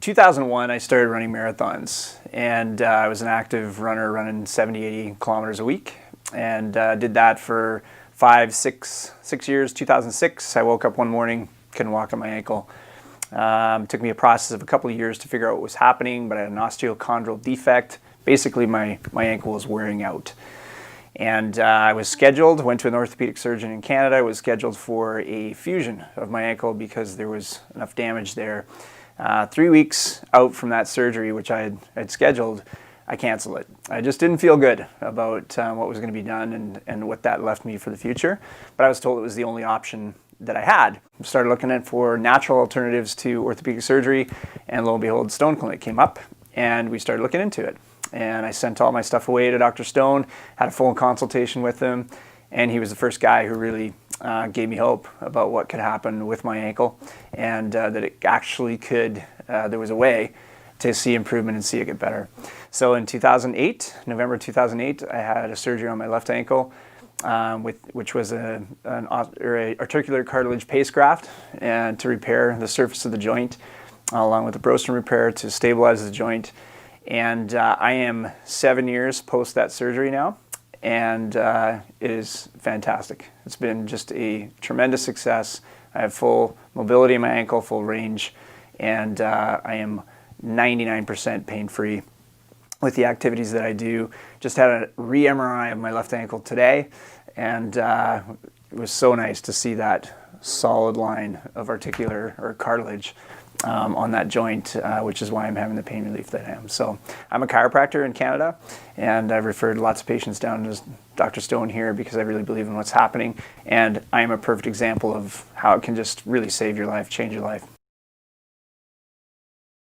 2001, I started running marathons, and I was an active runner running 70, 80 kilometers a week, and did that for 6 years. 2006, I woke up one morning, couldn't walk on my ankle. Took me a process of a couple of years to figure out what was happening, but I had an osteochondral defect. Basically, my ankle was wearing out. And I was scheduled, went to an orthopedic surgeon in Canada, was scheduled for a fusion of my ankle because there was enough damage there. 3 weeks out from that surgery, which I had scheduled, I canceled it. I just didn't feel good about what was going to be done and what that left me for the future. But I was told it was the only option that I had. I started looking for natural alternatives to orthopedic surgery, and lo and behold, Stone Clinic came up, and we started looking into it. And I sent all my stuff away to Dr. Stone, had a phone consultation with him, and he was the first guy who really gave me hope about what could happen with my ankle, and that it actually could, there was a way to see improvement and see it get better. So in 2008, November 2008, I had a surgery on my left ankle, which was an articular cartilage paste graft, and to repair the surface of the joint, along with a Brosen repair to stabilize the joint. And I am 7 years post that surgery now, and it is fantastic. It's been just a tremendous success. I have full mobility in my ankle, full range, and I am 99% pain-free with the activities that I do. Just had a re-MRI of my left ankle today, and it was so nice to see that solid line of articular or cartilage on that joint, which is why I'm having the pain relief that I am. So I'm a chiropractor in Canada, and I've referred lots of patients down to Dr. Stone here because I really believe in what's happening, and I am a perfect example of how it can just really save your life, change your life.